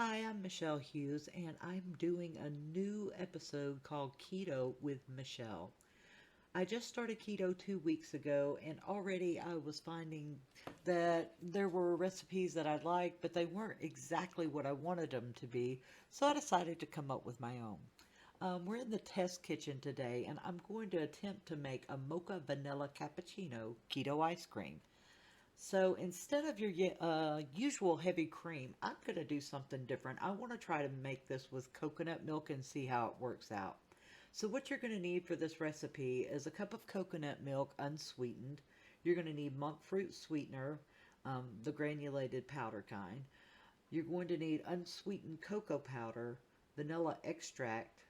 Hi, I'm Michelle Hughes, and I'm doing a new episode called Keto with Michelle. I just started keto 2 weeks ago, and already I was finding that there were recipes that I liked, but they weren't exactly what I wanted them to be, so I decided to come up with my own. We're in the test kitchen today, and I'm going to attempt to make a mocha vanilla cappuccino keto ice cream. So instead of your usual heavy cream, I'm going to do something different. I want to try to make this with coconut milk and see how it works out. So what you're going to need for this recipe is a cup of coconut milk unsweetened. You're going to need monk fruit sweetener, the granulated powder kind. You're going to need unsweetened cocoa powder, vanilla extract,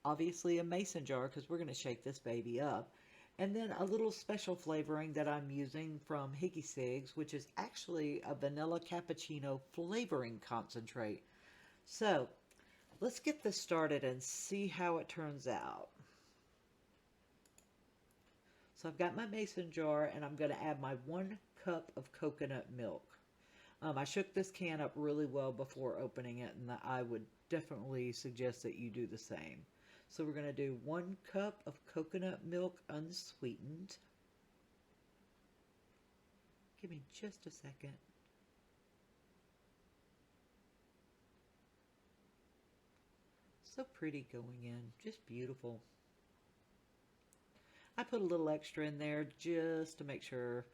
obviously a mason jar because we're going to shake this baby up, and then a little special flavoring that I'm using from Higgy Sigs, which is actually a vanilla cappuccino flavoring concentrate. So let's get this started and see how it turns out. So I've got my mason jar and I'm going to add my 1 cup of coconut milk. I shook this can up really well before opening it, and I would definitely suggest that you do the same. So we're going to do 1 cup of coconut milk unsweetened. Give me just a second. So pretty going in, just beautiful. I put a little extra in there just to make sure,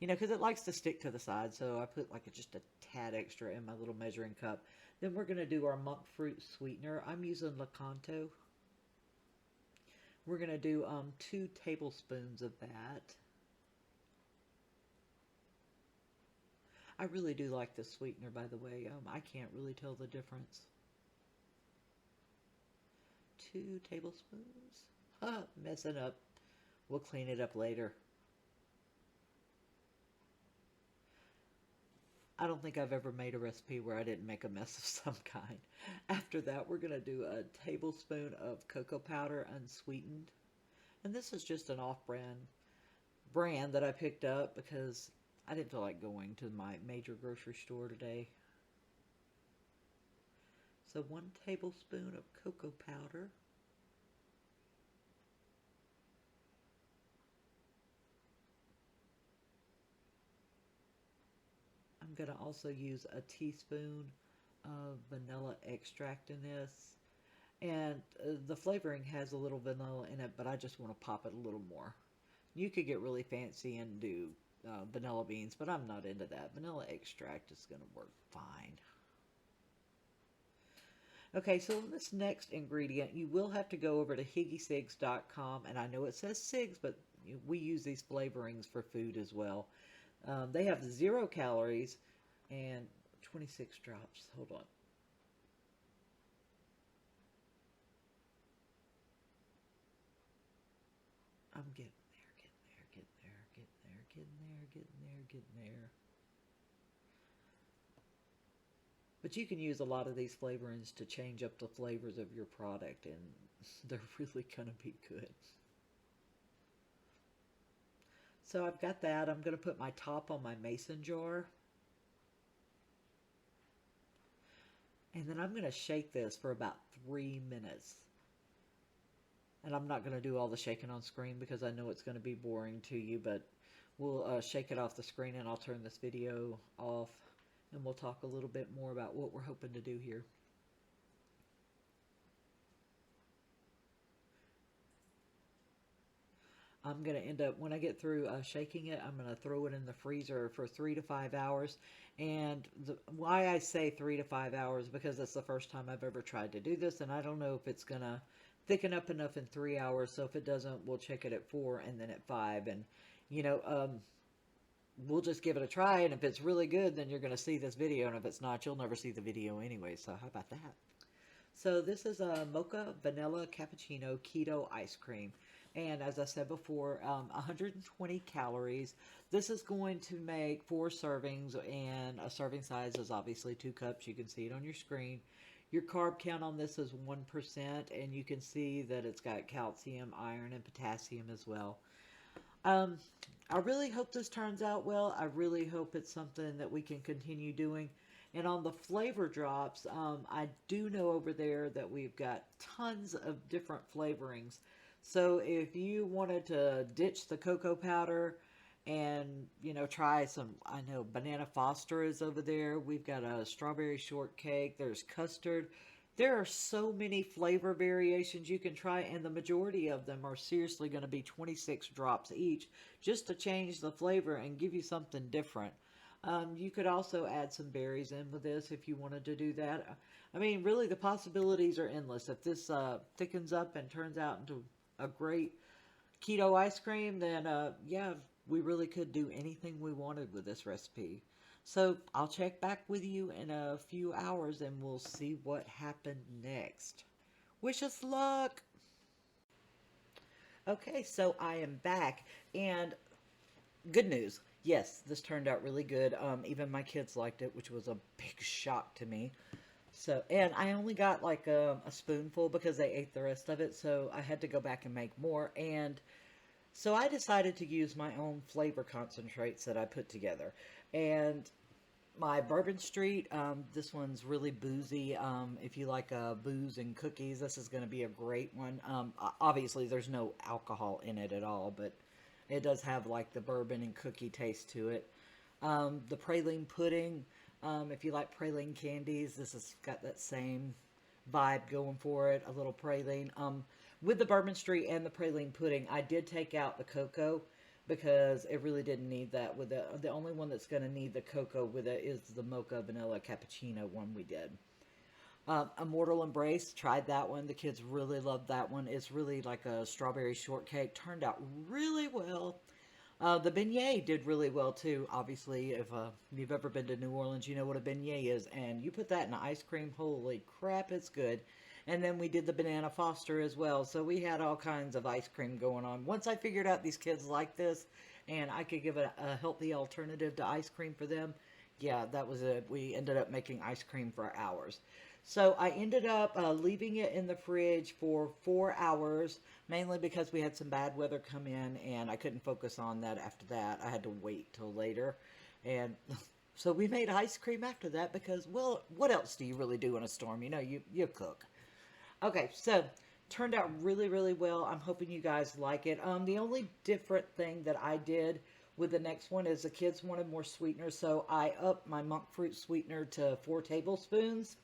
because it likes to stick to the side. So I put like just a tad extra in my little measuring cup. Then we're going to do our monk fruit sweetener. I'm using Lakanto. We're going to do 2 tablespoons of that. I really do like the sweetener, by the way. I can't really tell the difference. 2 tablespoons. Messing up. We'll clean it up later. I don't think I've ever made a recipe where I didn't make a mess of some kind. After that, we're going to do a tablespoon of cocoa powder unsweetened. And this is just an off-brand that I picked up because I didn't feel like going to my major grocery store today. So 1 tablespoon of cocoa powder. I'm going to also use a teaspoon of vanilla extract in this. And the flavoring has a little vanilla in it, but I just want to pop it a little more. You could get really fancy and do vanilla beans, but I'm not into that. Vanilla extract is going to work fine. Okay, so this next ingredient, you will have to go over to higgysigs.com, and I know it says SIGs, but we use these flavorings for food as well. They have 0 calories and 26 drops. Hold on. I'm getting there, getting there, getting there, getting there, getting there, getting there, getting there. But you can use a lot of these flavorings to change up the flavors of your product, and they're really going to be good. So I've got that. I'm going to put my top on my mason jar. And then I'm going to shake this for about 3 minutes. And I'm not going to do all the shaking on screen because I know it's going to be boring to you, but we'll shake it off the screen and I'll turn this video off and we'll talk a little bit more about what we're hoping to do here. I'm going to end up, when I get through shaking it, I'm going to throw it in the freezer for 3 to 5 hours. And why I say 3 to 5 hours, because it's the first time I've ever tried to do this, and I don't know if it's going to thicken up enough in 3 hours. So if it doesn't, we'll check it at 4 and then at 5. And, we'll just give it a try. And if it's really good, then you're going to see this video. And if it's not, you'll never see the video anyway. So how about that? So this is a Mocha Vanilla Cappuccino Keto Ice Cream. And as I said before, 120 calories. This is going to make 4 servings, and a serving size is obviously 2 cups. You can see it on your screen. Your carb count on this is 1%, and you can see that it's got calcium, iron, and potassium as well. I really hope this turns out well. I really hope it's something that we can continue doing. And on the flavor drops, I do know over there that we've got tons of different flavorings. So if you wanted to ditch the cocoa powder and, try some, I know Banana Foster is over there. We've got a strawberry shortcake. There's custard. There are so many flavor variations you can try, and the majority of them are seriously going to be 26 drops each just to change the flavor and give you something different. You could also add some berries in with this if you wanted to do that. I mean, really, the possibilities are endless. If this thickens up and turns out into a great keto ice cream, then yeah, we really could do anything we wanted with this recipe. So I'll check back with you in a few hours and we'll see what happened next. Wish us luck! Okay, so I am back, and good news. Yes, this turned out really good. Even my kids liked it, which was a big shock to me. So, and I only got like a spoonful because they ate the rest of it, so I had to go back and make more. And so I decided to use my own flavor concentrates that I put together. And my Bourbon Street, this one's really boozy. If you like booze and cookies, this is going to be a great one. Obviously, there's no alcohol in it at all, but it does have like the bourbon and cookie taste to it. The praline pudding, if you like praline candies, this has got that same vibe going for it, a little praline. With the Bourbon Street and the praline pudding, I did take out the cocoa because it really didn't need that. With the only one that's going to need the cocoa with it is the Mocha Vanilla Cappuccino one we did. Immortal Embrace, tried that one. The kids really loved that one. It's really like a strawberry shortcake. Turned out really well. The beignet did really well too. Obviously, if you've ever been to New Orleans, you know what a beignet is. And you put that in ice cream, holy crap, it's good. And then we did the Banana Foster as well. So we had all kinds of ice cream going on. Once I figured out these kids like this and I could give a healthy alternative to ice cream for them, yeah, that was it. We ended up making ice cream for hours. So I ended up leaving it in the fridge for 4 hours, mainly because we had some bad weather come in and I couldn't focus on that after that. I had to wait till later. And so we made ice cream after that because, well, what else do you really do in a storm? You cook. Okay, so turned out really, really well. I'm hoping you guys like it. The only different thing that I did with the next one is the kids wanted more sweetener, so I upped my monk fruit sweetener to 4 tablespoons.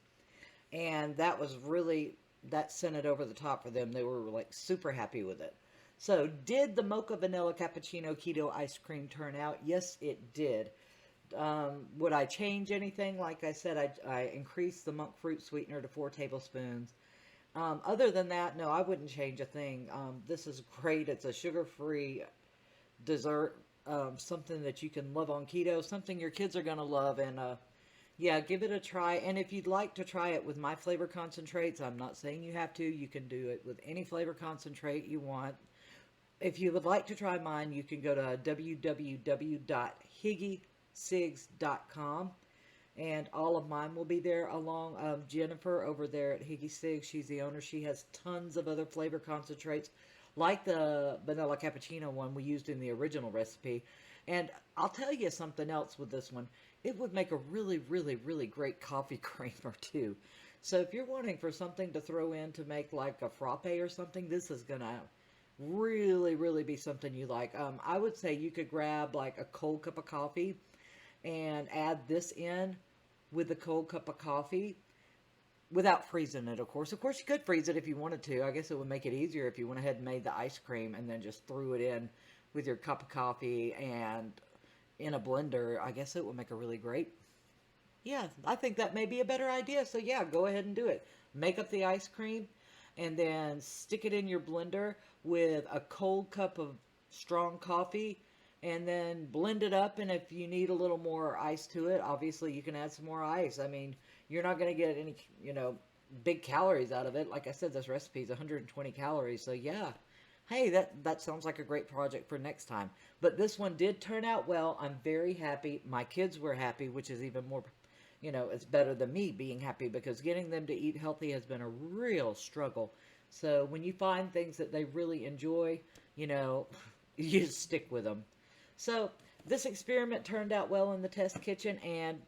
And that was really, that sent it over the top for them. They were like super happy with it. So did the Mocha Vanilla Cappuccino Keto Ice Cream turn out? Yes, it did. Would I change anything? Like I said, I increased the monk fruit sweetener to 4 tablespoons. Other than that, no, I wouldn't change a thing. This is great. It's a sugar-free dessert, something that you can love on keto, something your kids are going to love, and yeah, give it a try. And if you'd like to try it with my flavor concentrates, I'm not saying you have to. You can do it with any flavor concentrate you want. If you would like to try mine, you can go to www.higgysigs.com. And all of mine will be there along Jennifer over there at Higgy Sig. She's the owner. She has tons of other flavor concentrates like the vanilla cappuccino one we used in the original recipe. And I'll tell you something else with this one. It would make a really, really, really great coffee creamer too. So if you're wanting for something to throw in to make like a frappe or something, this is going to really, really be something you like. I would say you could grab like a cold cup of coffee and add this in with the cold cup of coffee without freezing it, of course. Of course, you could freeze it if you wanted to. I guess it would make it easier if you went ahead and made the ice cream and then just threw it in with your cup of coffee and in a blender. I guess it would make a really great. Yeah, I think that may be a better idea. So yeah, go ahead and do it. Make up the ice cream and then stick it in your blender with a cold cup of strong coffee and then blend it up. And if you need a little more ice to it, obviously you can add some more ice. I mean, you're not going to get any, big calories out of it. Like I said, this recipe is 120 calories. So yeah, hey, that sounds like a great project for next time. But this one did turn out well. I'm very happy. My kids were happy, which is even more, it's better than me being happy because getting them to eat healthy has been a real struggle. So when you find things that they really enjoy, you just stick with them. So this experiment turned out well in the test kitchen, and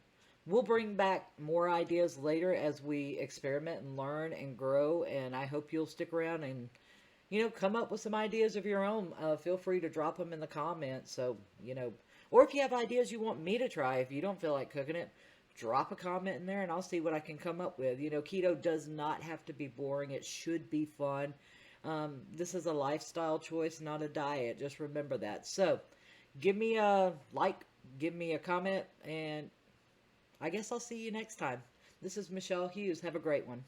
We'll bring back more ideas later as we experiment and learn and grow. And I hope you'll stick around and, come up with some ideas of your own. Feel free to drop them in the comments. So, or if you have ideas you want me to try, if you don't feel like cooking it, drop a comment in there and I'll see what I can come up with. Keto does not have to be boring. It should be fun. This is a lifestyle choice, not a diet. Just remember that. So, give me a like, give me a comment, and I guess I'll see you next time. This is Michelle Hughes. Have a great one.